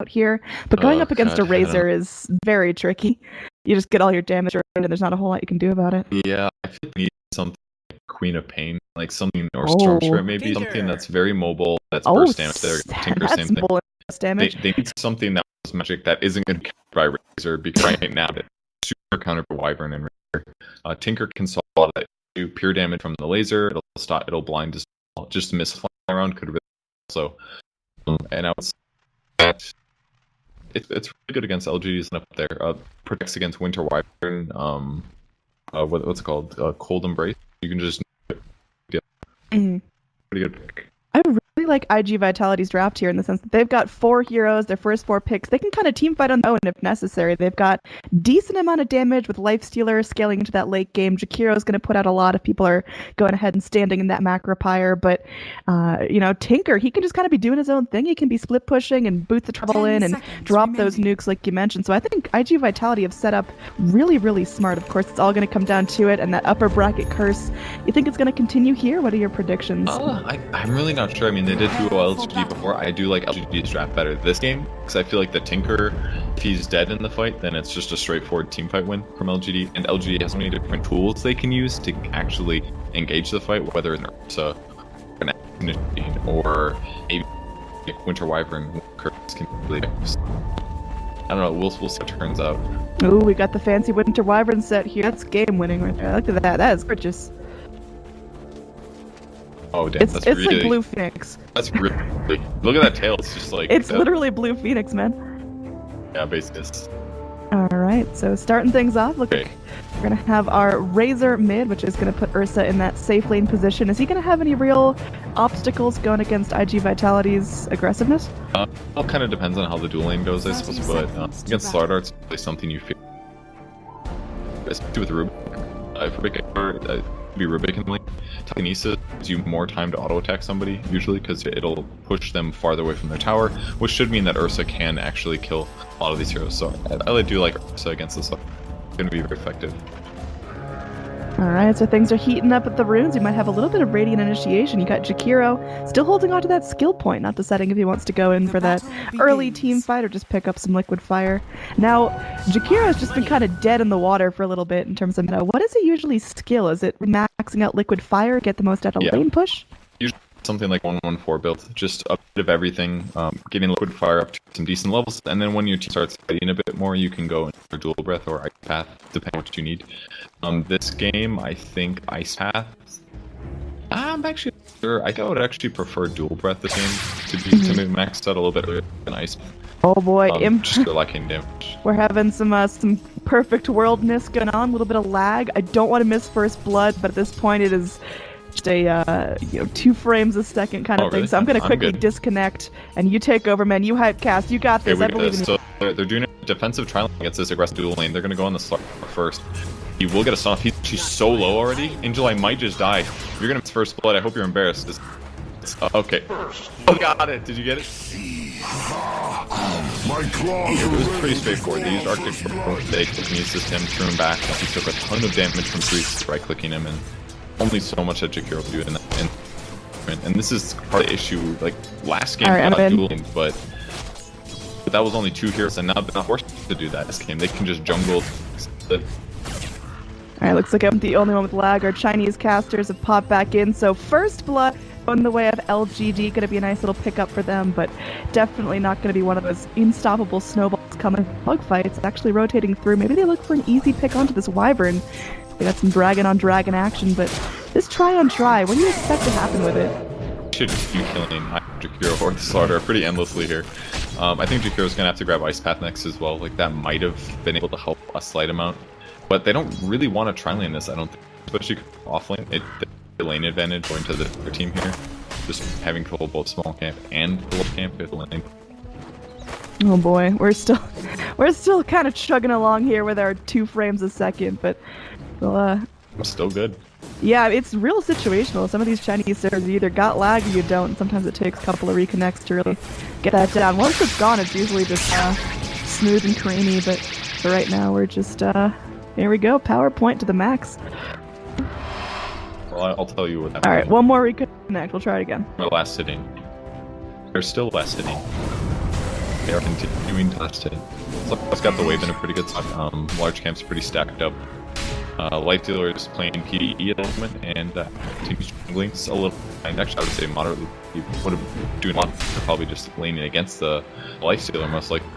out here. But going up against a Razor is very tricky. You just get all your damage around, and there's not a whole lot you can do about it. Yeah, I feel like we need something like Queen of Pain, like something, or Storm Spirit, maybe something that's very mobile, that's burst damage. Tinker, that's same thing. Damage. They need something that was magic that isn't going to be countered by Razor, because right now it's super countered by Wyvern and Razor. Tinker can solve a lot of that. Do pure damage from the laser. It'll blind as well. Just miss flying around could have been also. And I would say that it's really good against LGDs and up there. Protects against Winter Wyvern. What's it called? Cold Embrace. You can just pretty good. I really like IG Vitality's draft here in the sense that they've got 4 heroes, their first 4 picks. They can kind of team fight on their own if necessary. They've got decent amount of damage with Lifestealer scaling into that late game. Jakiro is going to put out a lot if people are going ahead and standing in that macro pyre. But, Tinker, he can just kind of be doing his own thing. He can be split pushing and boot the trouble in and drop those nukes like you mentioned. So I think IG Vitality have set up really, really smart. Of course, it's all going to come down to it. And that upper bracket curse, you think it's going to continue here? What are your predictions? I'm really not sure. I mean, they did do LGD before. I do like LGD's draft better this game, because I feel like the Tinker, if he's dead in the fight, then it's just a straightforward team fight win from LGD. And LGD has so many different tools they can use to actually engage the fight, whether it's an machine or maybe Winter Wyvern curse can really. I don't know. We'll see what turns out. Ooh, we got the fancy Winter Wyvern set here. That's game winning right there. Look at that. That is gorgeous. Oh damn! It's really, like Blue Phoenix. That's really look at that tail. It's just like it's literally Blue Phoenix, man. Yeah, basically. All right, so starting things off, look, we're gonna have our Razor mid, which is gonna put Ursa in that safe lane position. Is he gonna have any real obstacles going against IG Vitality's aggressiveness? It kind of depends on how the duel lane goes, I suppose. But against Slard Art's really something you feel. Especially with Rubik, if Rubik be Rubik in the lane. Telekinesis gives you more time to auto attack somebody usually, because it'll push them farther away from their tower, which should mean that Ursa can actually kill a lot of these heroes. So I really do like Ursa against this. It's going to be very effective. Alright, so things are heating up at the runes. You might have a little bit of Radiant Initiation. You got Jakiro still holding on to that skill point, not deciding if he wants to go in for that early team fight or just pick up some liquid fire. Now, Jakiro's just been kind of dead in the water for a little bit in terms of meta. What does he usually skill? Is it maxing out liquid fire, get the most out of lane push? Usually something like 1-1-4 build, just a bit of everything, getting liquid fire up to some decent levels, and then when your team starts fighting a bit more, you can go into Dual Breath or Ice Path, depending on what you need. This game, I think Ice Path. I'm actually sure. I would actually prefer Dual Breath this game to be maxed out a little bit earlier than Ice Path. Oh boy, just lacking damage. We're having some perfect worldness going on, a little bit of lag. I don't want to miss first blood, but at this point it is just a 2 frames a second kind of thing. Really? So I'm gonna quickly disconnect, and you take over, man. You hype cast. You got this. I believe in you. So they're doing a defensive trial against this aggressive dual lane. They're gonna go on the Slard first. He will get a stun off. She's so low already. Angel, I might just die. If you're gonna miss first blood, I hope you're embarrassed. Okay. Oh, got it. Did you get it? It was pretty straightforward. They used Arctic Approach. They telekinesis him, threw him back. He took a ton of damage from 3 right-clicking him, and only so much that Jakiro could do in that. And this is part of the issue. Like last game, not dueling, but that was only 2 heroes, and now they're not forced to do that this game. They can just jungle. Alright, looks like I'm the only one with lag. Our Chinese casters have popped back in, so first blood on the way of LGD, gonna be a nice little pickup for them, but definitely not gonna be one of those unstoppable snowballs coming bug fights. Actually rotating through. Maybe they look for an easy pick onto this Wyvern. They got some dragon on dragon action, but this try on try, what do you expect to happen with it? Should be killing Jakiro or the Slaughter pretty endlessly here. I think Jakiro's gonna have to grab Ice Path next as well. Like that might have been able to help a slight amount. But they don't really want to tri-lane this, I don't think. Especially offlane. The lane advantage going to the team here. Just having control both small camp and the little camp with the lane. Oh boy, we're still kind of chugging along here with our 2 frames a second, but still good. Yeah, it's real situational. Some of these Chinese servers, you either got lag or you don't. Sometimes it takes a couple of reconnects to really get that down. Once it's gone, it's usually just smooth and creamy, but for right now, we're just, here we go, PowerPoint to the max. Well, I'll tell you what happened. Alright, one more reconnect, we'll try it again. Our last sitting. There's still last sitting. They are continuing to last hit. So it's got the wave in a pretty good spot. Large camp's pretty stacked up. Life Dealer is playing PvE at the moment and continues jungling a little. And actually, I would say moderately. He would have doing a lot. They're probably just leaning against the Life Dealer most likely.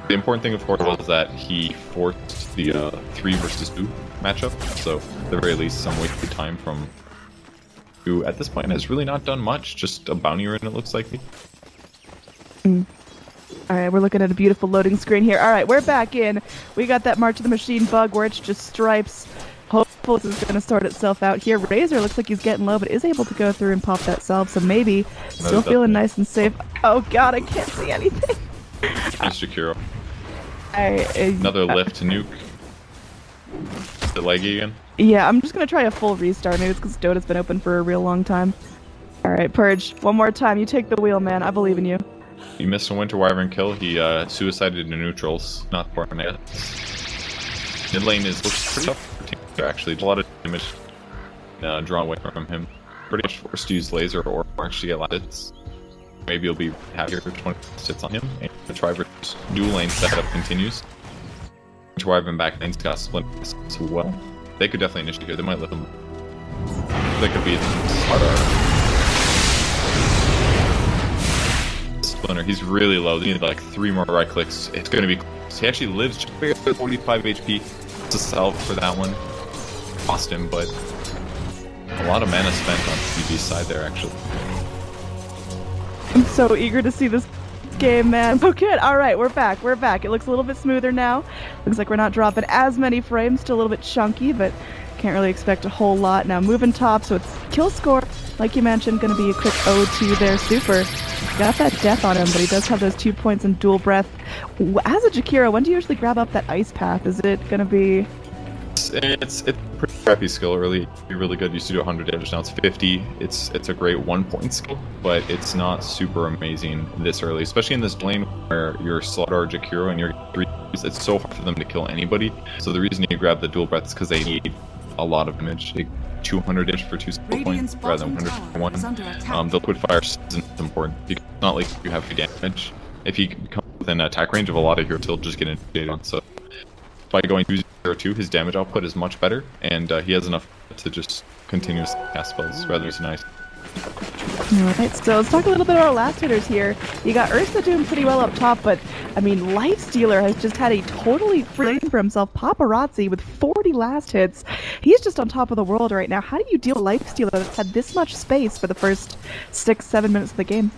The important thing, of course, was that he forced the 3 versus 2 matchup. So, at the very least, some wasted time from who at this point has really not done much. Just a bounty run, it looks like. Alright, we're looking at a beautiful loading screen here. Alright, we're back in. We got that March of the Machine bug where it's just stripes. Hopefully this is going to sort itself out here. Razor looks like he's getting low, but is able to go through and pop that salve, so maybe still feeling nice and safe. Oh god, I can't see anything. It's Jakiro. Another lift to nuke. The leggy again? Yeah, I'm just going to try a full restart. Maybe it's because Dota's been open for a real long time. Alright, Purge, one more time. You take the wheel, man. I believe in you. He missed a Winter Wyvern kill. He suicided into neutrals. Not for him yet. Mid lane looks pretty tough for Tinker, actually. A lot of damage drawn away from him. Pretty much forced to use laser or actually get last hits. Maybe he'll be happier for 20 hits on him. And the Triver's dual lane setup continues. Winter Wyvern back lane's got split as well. They could definitely initiate here. They might let them. They could be harder. Splinter, he's really low. They need like 3 more right clicks. It's going to be close. He actually lives just barely 45 HP. It's a salve for that one. Lost him, but a lot of mana spent on PB's side there, actually. I'm so eager to see this game, man. Oh, good. All right, we're back. We're back. It looks a little bit smoother now. Looks like we're not dropping as many frames. Still a little bit chunky, but can't really expect a whole lot. Now moving top, so it's kill score. Like you mentioned, going to be a quick O2 there. Super. Got that death on him, but he does have those 2 points in dual breath. As a Jakiro, when do you usually grab up that ice path? Is it going to be... It's a pretty crappy skill early. It'd be really good. Used to do 100 damage, now it's 50. It's a great 1-point skill, but it's not super amazing this early, especially in this lane where you're Slaughter or Jakiro and you're 3. It's so hard for them to kill anybody. So the reason you grab the dual breath is because they need a lot of damage. 200 damage for 2 skill points rather than 100 for 1. The liquid fire isn't important because it's not like you have free damage. If you come within attack range of a lot of heroes, he'll just get initiated on. So by going 2-0-2, his damage output is much better, and he has enough to just continuously cast spells rather than nice. Alright, so let's talk a little bit about our last hitters here. You got Ursa doing pretty well up top, but, I mean, Lifestealer has just had a totally free lane for himself. Paparazzi with 40 last hits. He's just on top of the world right now. How do you deal with Lifestealer that's had this much space for the first 6-7 minutes of the game?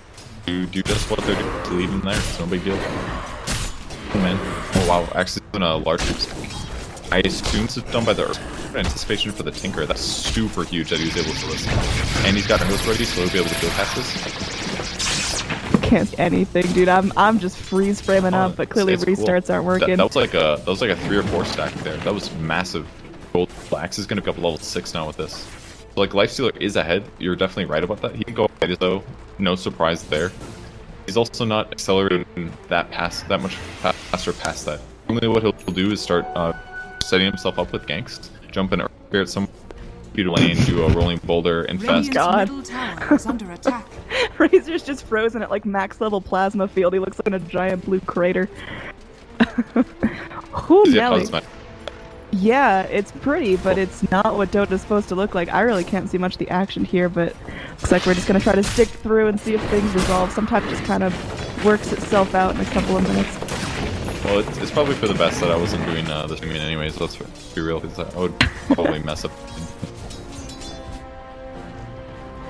You do just what they're doing to leave him there. It's no big deal. Oh, man. Oh, wow. Actually, doing a large group. I assume it's done by the anticipation for the Tinker. That's super huge that he was able to listen. And he's got Earth ready, so he'll be able to go past this. Can't see anything, dude. I'm just freeze framing up, but clearly restarts cool. Aren't working. That was like a 3 or 4 stack there. That was massive. Gold Axe is gonna be up to level 6 now with this. So like Lifestealer is ahead. You're definitely right about that. He can go ahead though. No surprise there. He's also not accelerating that much faster past that. Normally what he'll do is start setting himself up with ganks, jump in earlier at some speed lane, do a rolling boulder, infest. God. Razor's just frozen at like max level plasma field. He looks like in a giant blue crater. Who Nelly? Yeah, it's pretty, but it's not what Dota's supposed to look like. I really can't see much of the action here, but looks like we're just gonna try to stick through and see if things resolve. Sometimes it just kind of works itself out in a couple of minutes. Well, it's probably for the best that I wasn't doing the streaming anyways, let's be real, because I would probably mess up.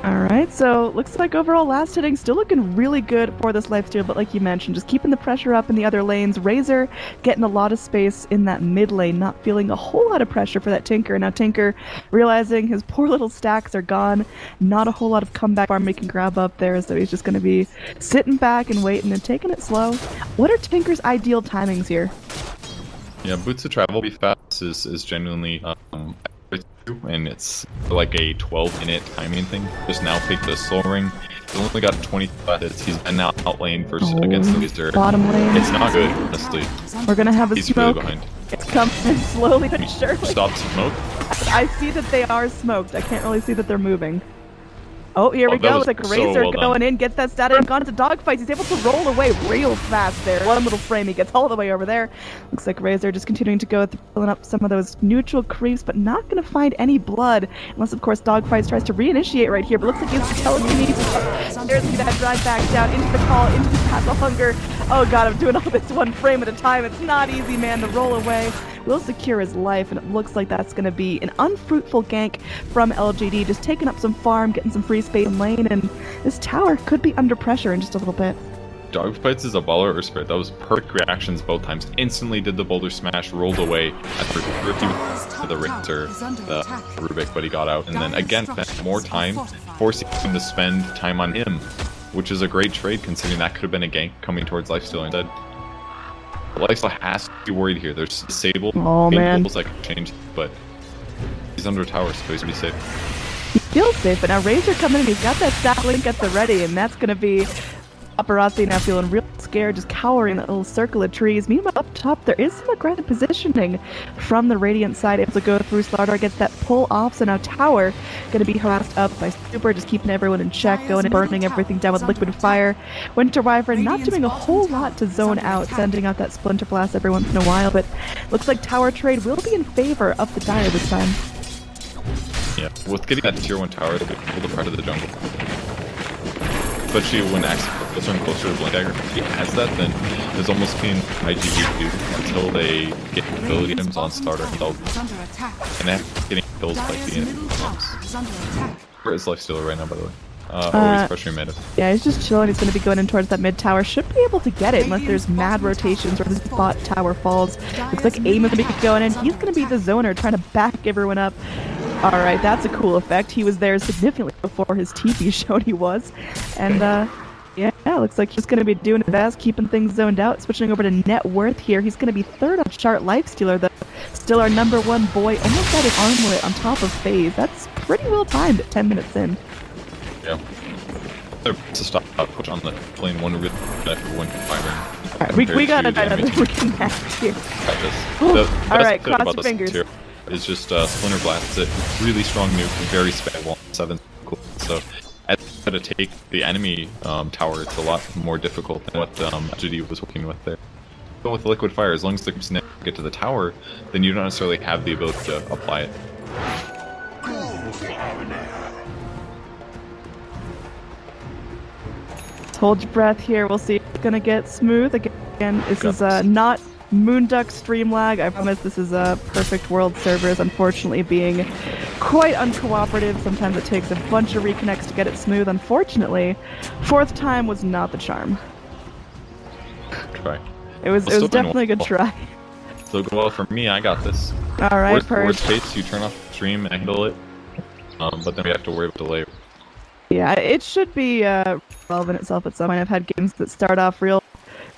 Alright, so looks like overall last hitting still looking really good for this lifesteal, but like you mentioned, just keeping the pressure up in the other lanes. Razor getting a lot of space in that mid lane, not feeling a whole lot of pressure for that Tinker. Now Tinker realizing his poor little stacks are gone, not a whole lot of comeback farm he can grab up there, so he's just going to be sitting back and waiting and taking it slow. What are Tinker's ideal timings here? Yeah, boots to travel be fast is genuinely and it's like a 12-minute timing thing. Just now pick the slow ring. He's only got 25 hits. He's now out lane versus against the Wizard. Bottom lane. It's not good, honestly. We're gonna have a He's smoke. Really behind. It's coming slowly but surely. Stop smoke. I see that they are smoked. I can't really see that they're moving. Oh, here we that go. was Looks like so Razor well done. going in, gets that stat and gone to dogfights. He's able to roll away real fast there. One little frame, he gets all the way over there. Looks like Razor just continuing to go through, filling up some of those neutral creeps, but not going to find any blood. Unless, of course, dogfights tries to reinitiate right here, but looks like he has the telekinesis. There's going to head right back down into the call, into the castle hunger. Oh god, I'm doing all this one frame at a time. It's not easy, man, to roll away. Will secure his life, and it looks like that's going to be an unfruitful gank from LGD, just taking up some farm, getting some free space in lane, and this tower could be under pressure in just a little bit. Dogfights is a baller or spirit. That was perfect reactions both times. Instantly did the boulder smash, rolled away after the Razor, the Rubik, but he got out. And then again, spent more time, forcing him to spend time on him, which is a great trade considering that could have been a gank coming towards Lifesteal instead. Lifesteal has to be worried here. There's Sable. Oh man. That could change, but he's under a tower, so he's gonna be safe. He feels safe, but now Razor coming in, he's got that stat link at the ready, and that's gonna be Paparazzi now feeling real scared, just cowering in that little circle of trees. Meanwhile, up top, there is some aggressive positioning from the Radiant side, able to go through. Slardar gets that pull off, so now Tower going to be harassed up by Super, just keeping everyone in check, going and burning everything down with Liquid Fire. Winter Wyvern not doing a whole lot to zone out, sending out that Splinter Blast every once in a while, but looks like Tower trade will be in favor of the Dire this time. Yeah, with getting that tier 1 tower, they'll be able to pressure the jungle. Especially when Axe closer and closer to Blind Dagger. If he has that, then there's almost being IGV do until they get ability items on starter. And they have to getting kills by the enemy. Where is Lifestealer right now, by the way? Oh, he's pressuring mid. Yeah, he's just chilling. He's going to be going in towards that mid tower. Should be able to get it unless there's mad rotations or the spot tower falls. Looks like Aim is going to be going in. He's going to be the zoner, trying to back everyone up. Alright, that's a cool effect. He was there significantly before his TP showed he was. And, yeah, looks like he's going to be doing his best, keeping things zoned out. Switching over to Net Worth here. He's going to be third on chart Lifestealer, though. Still our number one boy, almost at his armlet on top of FaZe. That's pretty well timed at 10 minutes in. Yeah. They're to stop push on the lane one really good for one Wyvern. Alright, we got another looking match here. Alright, cross your fingers. Is just Splinter Blast. It's a really strong nuke, very spamable, 7 cool. So as to take the enemy tower, it's a lot more difficult than what LGD was working with there. But with Liquid Fire, as long as the groups get to the tower, then you don't necessarily have the ability to apply it. Hold your breath here. We'll see if it's gonna get smooth. Again, this is not Moonduck stream lag. I promise this is a perfect world servers, unfortunately being quite uncooperative. Sometimes it takes a bunch of reconnects to get it smooth. Unfortunately, fourth time was not the charm. Try. It was definitely a good try. Still go well for me, I got this. Alright, worst case, you turn off the stream and handle it. But then we have to worry about delay. Yeah, it should be relevant itself at some point. I've had games that start off real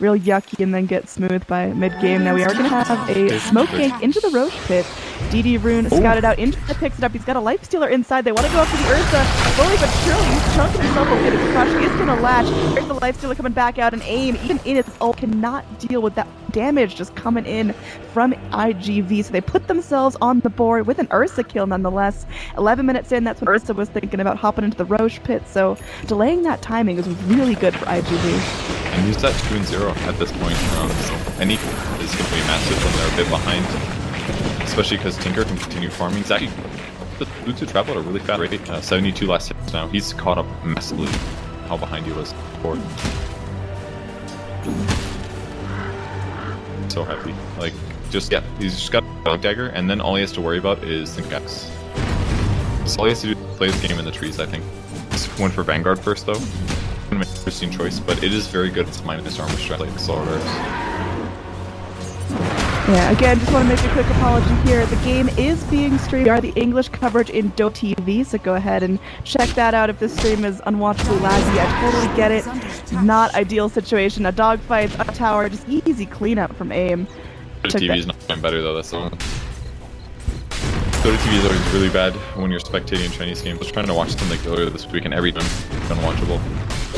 yucky and then get smooth by mid-game. Now we are going to have a smoke gank into the Roche pit. DD Rune scouted out into the picks it up. He's got a Lifestealer inside. They want to go after the Ursa. Slowly but surely, he's chunking himself a bit of crush. He is going to latch. There's the Lifestealer coming back out, and Aim, even in its ult, cannot deal with that damage just coming in from IGV. So they put themselves on the board with an Ursa kill nonetheless. 11 minutes in, that's when Ursa was thinking about hopping into the Roche pit. So delaying that timing is really good for IGV. And use that 2-0 at this point. Any is going to be massive when they're a bit behind. Especially because Tinker can continue farming. Zach, the Bluetooth travel at a really fast rate. 72 last hits now. He's caught up massively how behind he was before. So happy. Like, just, yeah, he's just got a Dog Dagger, and then all he has to worry about is the Gaps. So all he has to do is play this game in the trees, I think. Just went for Vanguard first, though. An interesting choice, but it is very good. It's minus armor strike, like Slardars. Yeah, again, just want to make a quick apology here. The game is being streamed. We are the English coverage in DoTV, so go ahead and check that out if this stream is unwatchably laggy. I totally get it. Not ideal situation. A dogfight, a tower, just easy cleanup from Aim. DoTV is not doing better though, that's the one. DoTV is always really bad when you're spectating Chinese games. I was trying to watch something like earlier this week and every time it's unwatchable.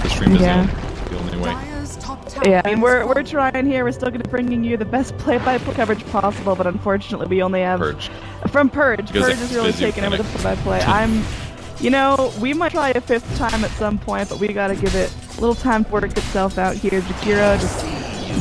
The stream is the only way. Yeah, I mean, we're trying here. We're still going to bringing you the best play-by-play coverage possible, but unfortunately we only have... Purge. From Purge. Because Purge is really taking over the play-by-play. You know, we might try a 5th time at some point, but we gotta give it a little time to work itself out here. Jakiro just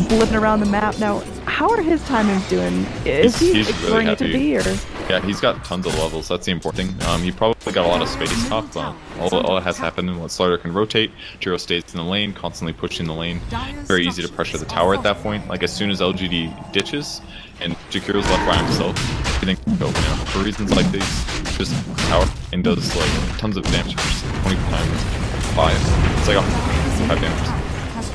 blipping around the map. Now, how are his timings doing? Is he exploring really it to be, or? Yeah, he's got tons of levels. That's the important thing. He probably got a lot of space top. All that has happened in what Slider can rotate. Jiro stays in the lane, constantly pushing the lane. Very easy to pressure the tower at that point. Like as soon as LGD ditches and Jakiro's left by himself, everything can go. You know, for reasons like these, just tower and does like tons of damage. Just 20 times 5. It's like 5 damage.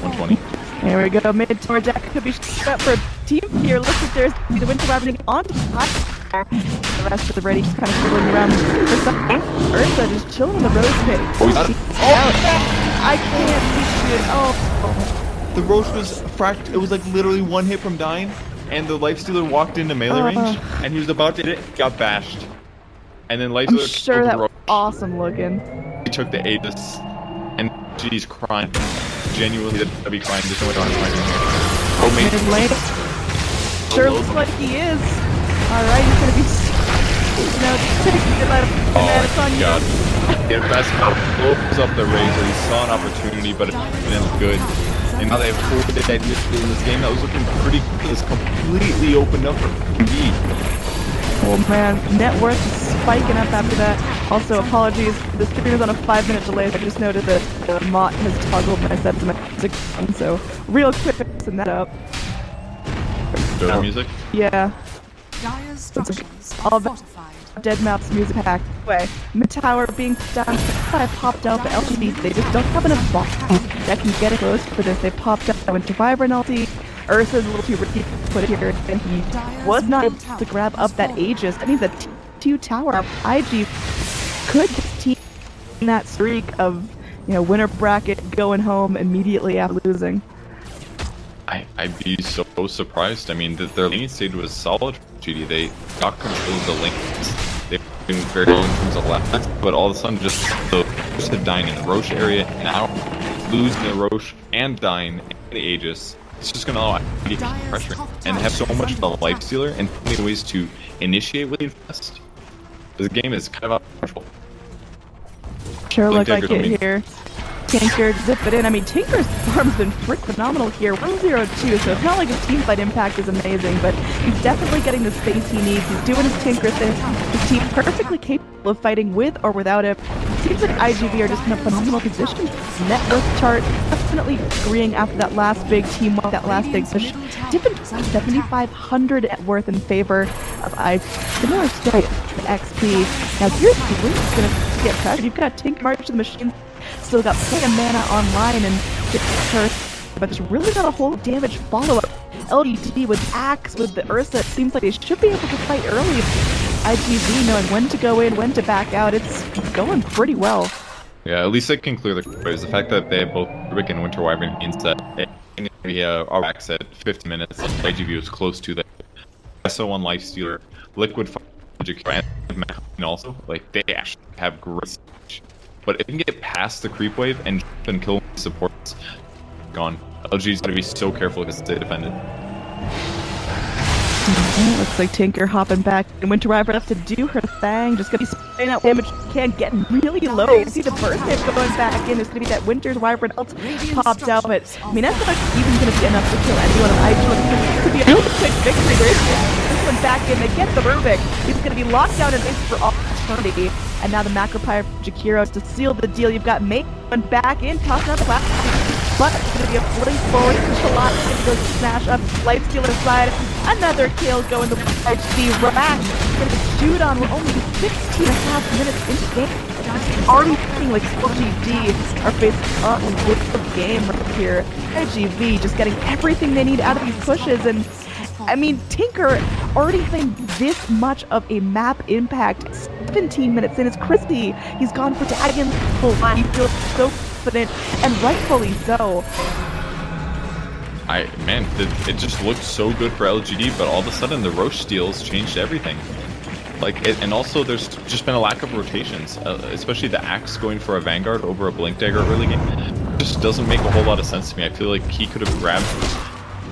120. Here we go. Mid tower deck could be set for a team here. Looks like there's the Winter Ravening onto the The rest of the ready just kind of fiddling around for some. Ursa just chilling in the rose pit. I can't see it. Oh. The Roche was fracked. It was like literally 1 hit from dying, and the Lifestealer walked into melee range, and he was about to hit it, got bashed. And then Lifestealer I'm sure that was awesome looking. He took the Aegis, and she's crying. Genuinely, that'd be crying. There's no way to find him here. Oh, mid lane. Sure looks like he is. Alright, he's gonna be, taking it out of it's on God. Yeah, best blows up the Razor. He saw an opportunity, but it didn't look good. And now they have 4 dead in this game that was looking pretty good. It's completely opened up for MD. Oh man, net worth is spiking up after that. Also, apologies, the stream is on a 5-minute delay. I just noted that the Mott has toggled my set to my music, so real quick fixing that up. Music? Yeah. All fortified. Dead Mouse music pack. Anyway, mid tower being down. I popped out the LGD. They just don't have enough bombs that can get it close for this. They popped out. I went to Vibrant ulti. Ursa's a little too risky to put it here, and he was not able to grab up that Aegis. That means that T2 tower IG could team that streak of, winner bracket going home immediately after losing. I'd be so surprised. I mean, their lane stage was solid for GD. They got control of the lanes. They've been very well in terms of laps, but all of a sudden just dying in the Roche area now, losing the Roche and dying and the Aegis. It's just going to allow IGV to keep pressuring and have so much of a Lifestealer and so many ways to initiate with the infest. The game is kind of out of control. Sure look like it here. Tinker zip it in. I mean, Tinker's farm's been phenomenal here. 1-0-2, so it's not like his teamfight impact is amazing, but he's definitely getting the space he needs. He's doing his Tinker thing. His team perfectly capable of fighting with or without him. It seems like IGV are just in a phenomenal position. Net worth chart definitely agreeing after that last big teamwork, that last big push. Dipping 7,500 net worth in favor of IGV. Similar story to XP. Now here's where he's going to get pressured. You've got Tinker March to the machine. Still got plenty of mana online and her, but there's really not a whole damage follow-up. LGD with Axe, with the Ursa, it seems like they should be able to fight early. IGV knowing when to go in, when to back out, it's going pretty well. Yeah, at least they can clear the clears. The fact that they have both Rick and Winter Wyvern means that we have our Axe at 50 minutes, and IGV was close to that. SO1 Lifestealer, Liquid Fire, and also, like, they actually have great stage. But if you can get past the creep wave and kill supports, gone. LG's gotta be so careful because they defend it. Looks like Tinker hopping back and Winter Wyvern have to do her thing. Just gonna be spraying out damage. Can't get really low. You see the burst hit going back in. There's gonna be that Winter's Wyvern ult popped out, but I mean that's not even gonna be enough to kill anyone on IG. It could be a real quick victory. There's this one back in. They get the Rubik. He's gonna be locked down in base for all eternity. And now the macro pyre for Jakiro to seal the deal. You've got Mate back in, tossing out the class. But it's going to be a fling forward. Shalot is going to go smash up. Lifestealer side. Another kill going to HD. Rack going to shoot on. We're only 16.5 minutes into the game. It's already feeling like LGD are facing up with the game right here. IGV just getting everything they need out of these pushes. And I mean, Tinker already playing this much of a map impact. 17 minutes in, it's crispy. He's gone for Dagon's full line. He feels so confident, and rightfully so. It just looked so good for LGD, but all of a sudden the Roche steals changed everything. And also there's just been a lack of rotations, especially the Axe going for a Vanguard over a Blink Dagger early game. It just doesn't make a whole lot of sense to me. I feel like he could have grabbed.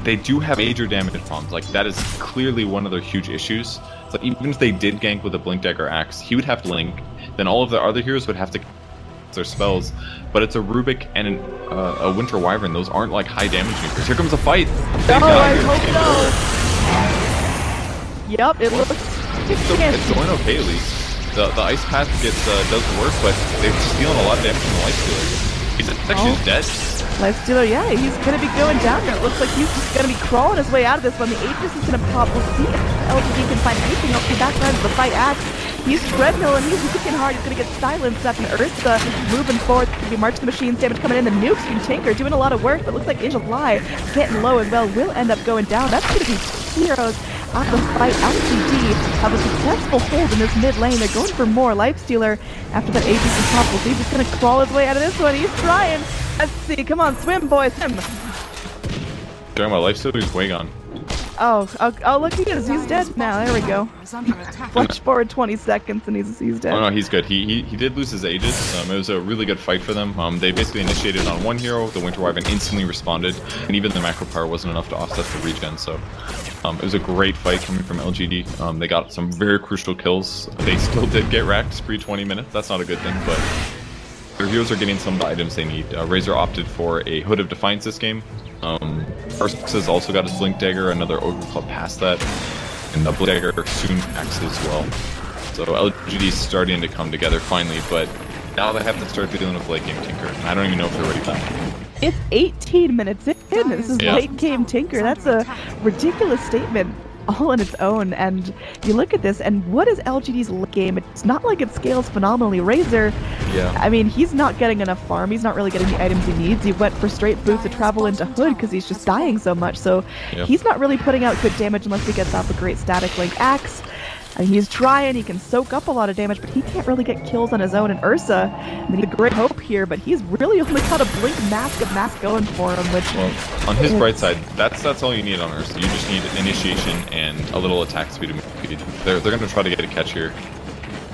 They do have major damage problems. Like, that is clearly one of their huge issues. So even if they did gank with a Blink Dagger Axe, he would have to link. then all of the other heroes would have to their spells. But it's a Rubik and a Winter Wyvern. Those aren't like high damage nukers. Here comes a fight. Oh, I hope so. Yep, it looks. It's going okay at least. The ice path does work, but they're stealing a lot of damage from the life stealer. He's actually dead. Life stealer, yeah, he's gonna be going down there. It looks like he's just gonna be crawling his way out of this one. The Aegis is gonna pop. We'll see if LGD can find anything else. He backgrounds the fight Axe. He's treadmilling, he's looking hard, he's gonna get silenced up, and Ursa moving forward. It's gonna be March the Machine's damage coming in. The nukes from Tinker doing a lot of work, but looks like July getting low as well will end up going down. That's gonna be heroes out of the fight. LGD have a successful hold in this mid lane. They're going for more. Lifestealer after that Aegis is top. We'll see if he's gonna crawl his way out of this one. He's trying. Let's see. Come on, swim, boys, swim. Talking about Lifestealer, he's way gone. Oh, look, he is. He's dead now. There we go. Flash forward 20 seconds and he's dead. Oh no, he's good. He did lose his Aegis. It was a really good fight for them. They basically initiated on one hero. The Winter Wyvern instantly responded, and even the macro power wasn't enough to offset the regen. So it was a great fight coming from LGD. They got some very crucial kills. They still did get racked pre 20 minutes. That's not a good thing, but their heroes are getting some of the items they need. Razor opted for a Hood of Defiance this game. First has also got his Blink Dagger, another Ogre Club past that, and the Blink Dagger soon acts as well. So LGD is starting to come together finally, but now they have to start dealing with late game Tinker. And I don't even know if they're ready for that. It's 18 minutes in. This is late game Tinker. That's a ridiculous statement all on its own. And you look at this, and what is LGD's late game? It's not like it scales phenomenally. Razor, I mean, he's not getting enough farm. He's not really getting the items he needs. He went for straight boots to travel into Hood because he's just dying so much. So he's not really putting out good damage unless he gets off a great static link Axe. And he's trying, he can soak up a lot of damage, but he can't really get kills on his own. And Ursa, I mean, a great hope here, but he's really only got a Blink Mask of Mask going for him, which... Well, on his bright side, that's all you need on Ursa. You just need initiation and a little attack speed. They're going to try to get a catch here.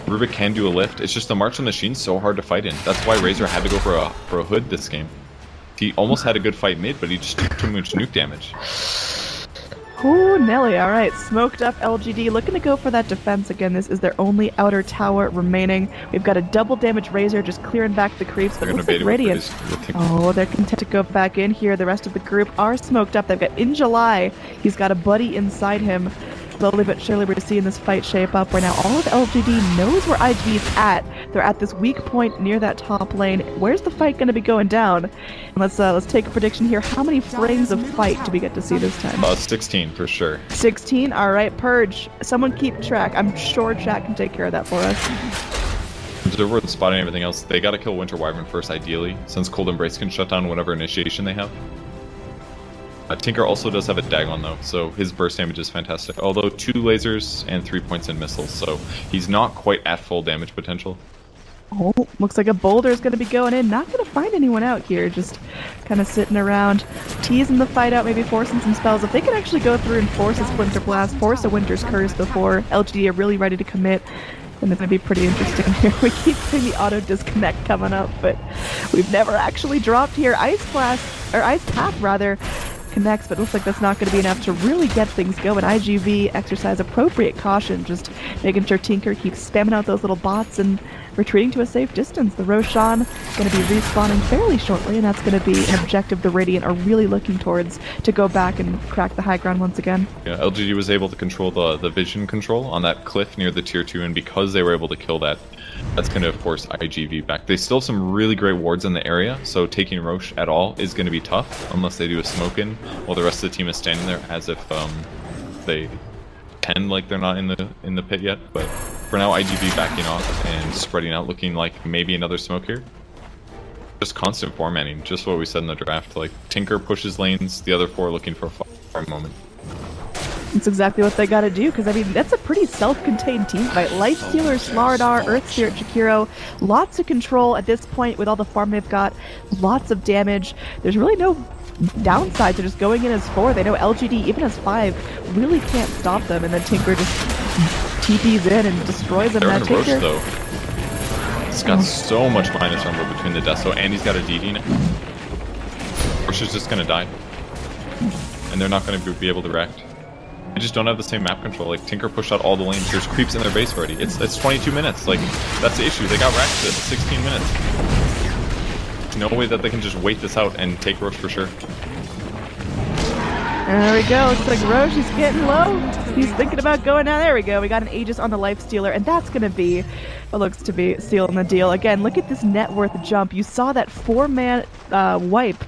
Rubik can do a lift. It's just the March on the Machine's so hard to fight in. That's why Razor had to go for a Hood this game. He almost had a good fight mid, but he just took too much nuke damage. Ooh, Nelly, alright. Smoked up LGD, looking to go for that defense again. This is their only outer tower remaining. We've got a double damage Razor just clearing back the creeps, but looks like Radiant. Oh, they're content to go back in here. The rest of the group are smoked up. They've got In July. He's got a buddy inside him. Slowly but surely we're seeing this fight shape up right now. All of LGD knows where IGV's at. They're at this weak point near that top lane. Where's the fight going to be going down? And let's take a prediction here. How many frames of fight do we get to see this time? 16 for sure. 16? Alright, Purge. Someone keep track. I'm sure chat can take care of that for us. Over spotting everything else, they gotta kill Winter Wyvern first ideally, since Cold Embrace can shut down whatever initiation they have. Tinker also does have a Dagon though, so his burst damage is fantastic. Although 2 lasers and 3 points in missiles, so he's not quite at full damage potential. Oh, looks like a boulder is going to be going in. Not going to find anyone out here, just kind of sitting around, teasing the fight out, maybe forcing some spells. If they can actually go through and force a Splinter Blast, force a Winter's Curse before LGD are really ready to commit, then it's going to be pretty interesting here. We keep seeing the auto disconnect coming up, but we've never actually dropped here. Ice Path rather connects, but it looks like that's not going to be enough to really get things going. IGV exercise appropriate caution, just making sure Tinker keeps spamming out those little bots and retreating to a safe distance. The Roshan going to be respawning fairly shortly, and that's going to be an objective the Radiant are really looking towards to go back and crack the high ground once again. Yeah, LGD was able to control the vision control on that cliff near the tier 2, and because they were able to kill that, that's going to force IGV back. They still have some really great wards in the area, so taking Roche at all is going to be tough unless they do a smoke in while the rest of the team is standing there as if they pretend like they're not in the pit yet. But for now, IGV backing off and spreading out, looking like maybe another smoke here. Just constant formatting, just what we said in the draft. Like Tinker pushes lanes, the other 4 looking for a fire moment. That's exactly what they gotta do, because I mean, that's a pretty self-contained team fight. Lifestealer, Slardar, Earth Spirit, Jakiro, lots of control at this point with all the farm they've got, lots of damage. There's really no downside to just going in as 4. They know LGD, even as 5, really can't stop them, and then Tinker just TPs in and destroys them. They're in a Roche, though. He's got so much minus number between the Deso, and he's got a DD now. Roche is just gonna die. And they're not gonna be able to react. just don't have the same map control. Like, Tinker pushed out all the lanes. There's creeps in their base already. It's 22 minutes. Like, that's the issue. They got racked at 16 minutes. There's no way that they can just wait this out and take Roche for sure. There we go. Looks like Roche is getting low. He's thinking about going down. There we go. We got an Aegis on the Lifestealer, and that's going to be what looks to be sealing the deal. Again, look at this net worth jump. You saw that 4-man wipe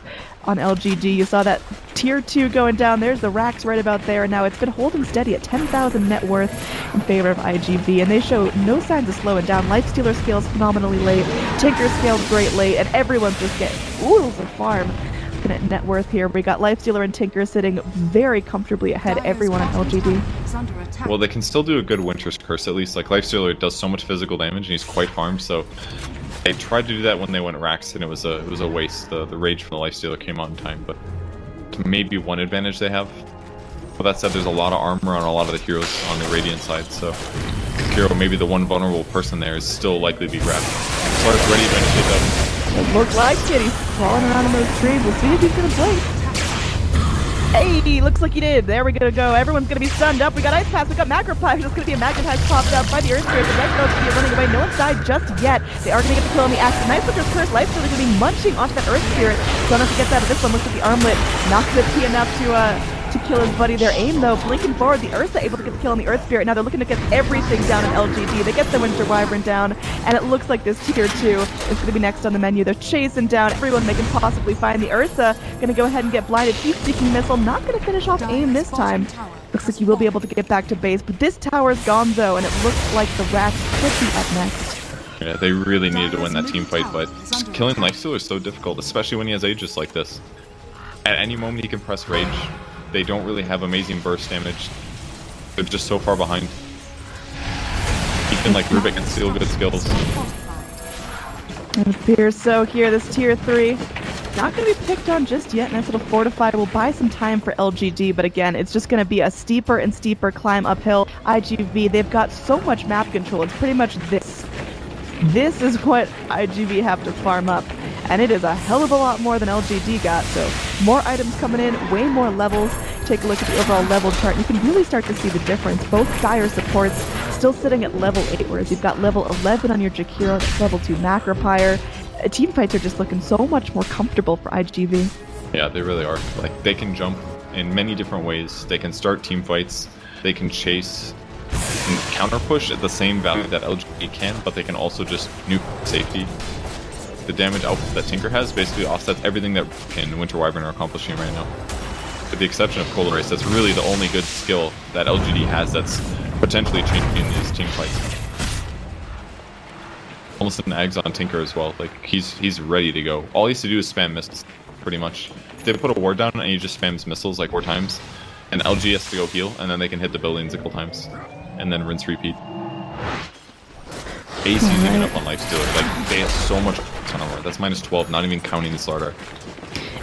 on LGD. You saw that tier 2 going down. There's the racks right about there. And now it's been holding steady at 10,000 net worth in favor of IGV. And they show no signs of slowing down. Lifestealer scales phenomenally late. Tinker scaled great late. And everyone's just getting oodles of farm. Looking at net worth here, we got Lifestealer and Tinker sitting very comfortably ahead everyone on LGD. Well, they can still do a good Winter's Curse at least. Like, Lifestealer does so much physical damage and he's quite farmed, so they tried to do that when they went racks and it was a waste. The rage from the Lifestealer came out in time, but maybe one advantage they have. But that said, there's a lot of armor on a lot of the heroes on the Radiant side, so hero, maybe the one vulnerable person there, is still likely to be grabbed. Slark's ready to initiate that. It looks like it. He's crawling around in those trees. We'll see if he's gonna blink. Hey, looks like he did. There we go. Everyone's gonna be stunned up. We got Ice Pass. We got Magnifier. There's gonna be a Magnifier popped up by the Earth Spirit. The Red Note's gonna be running away. No one's died just yet. They are gonna get the kill on the axe. Nice Winter's Curse. Lifestealer gonna be munching onto that Earth Spirit. Don't know if he gets out of this one. Looks like the armlet not gonna be enough to kill his buddy. Their aim though, blinking forward, the Ursa able to get the kill on the Earth Spirit. Now they're looking to get everything down in LGD. They get the Winter Wyvern down, and it looks like this tier 2 is going to be next on the menu. They're chasing down everyone they can possibly find. The Ursa gonna go ahead and get blinded. Heat-seeking missile, not gonna finish off aim this time. Looks like you will be able to get back to base, but this tower's gone though, and it looks like the rats could be up next. Yeah, they really needed to win that team fight, but killing Lifestealer is so difficult, especially when he has Aegis like this. At any moment he can press Rage. They don't really have amazing burst damage. They're just so far behind. He can, like, Rubik and steal good skills. It appears so here, this tier 3. Not going to be picked on just yet. Nice little fortify. Will buy some time for LGD, but again, it's just going to be a steeper and steeper climb uphill. IGV, they've got so much map control. It's pretty much this. This is what IGV have to farm up. And it is a hell of a lot more than LGD got, so more items coming in, way more levels. Take a look at the overall level chart, and you can really start to see the difference. Both dire supports still sitting at level 8, whereas you've got level 11 on your Jakiro, that's level 2 Macropier. Team fights are just looking so much more comfortable for IGV. Yeah, they really are. Like, they can jump in many different ways. They can start team fights, they can chase and counter push at the same value that LGD can, but they can also just nuke safety. The damage output that Tinker has basically offsets everything that and Winter Wyvern are accomplishing right now. With the exception of Cold Race, that's really the only good skill that LGD has that's potentially changing these team fights. Almost an Ags on Tinker as well. Like, he's ready to go. All he has to do is spam missiles, pretty much. If they put a ward down and he just spams missiles like 4 times, and LG has to go heal, and then they can hit the buildings a couple times, and then rinse repeat. Ace using it up on Lifestealer. Like, they have so much armor. That's minus 12, not even counting the Slardar.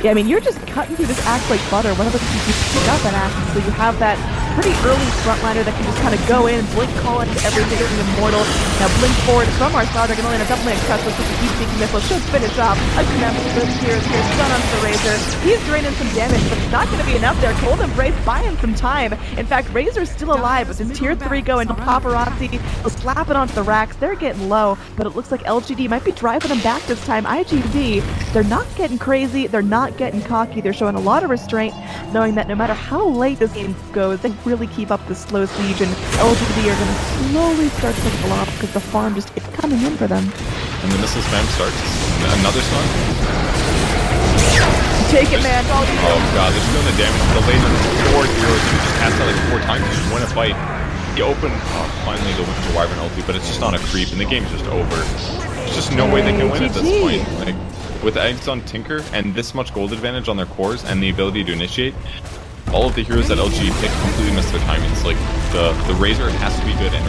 Yeah, I mean, you're just cutting through this axe like butter. One of the things you pick up an axe, so you have that pretty early frontliner that can just kind of go in, blink call into everything, getting immortal. Now blink forward from our star, they're going to land a double lane crest with the heat-seeking missile. Should finish off a Nemesis here. Stun onto the Razor. He's draining some damage, but it's not going to be enough there. Cold Embrace buying some time. In fact, Razor's still alive with his tier 3 going to Paparazzi. He'll slap it onto the racks. They're getting low, but it looks like LGD might be driving them back this time. IGV, they're not getting crazy. They're not getting cocky. They're showing a lot of restraint, knowing that no matter how late this game goes, they really keep up the slow siege, and LGD are going to slowly start to pull off because the farm just keeps coming in for them. And the missile spam starts. Another stun. Take it, man. Oh god, they're doing the damage. The laser 4 heroes, and just cast that like 4 times to just win a fight. You open finally the Winter Wyvern ulti, but it's just on a creep, and the game's just over. There's just no way they can win at this point. Like, with eggs on Tinker and this much gold advantage on their cores and the ability to initiate, all of the heroes that LG pick completely miss their timings. Like, the Razor has to be good in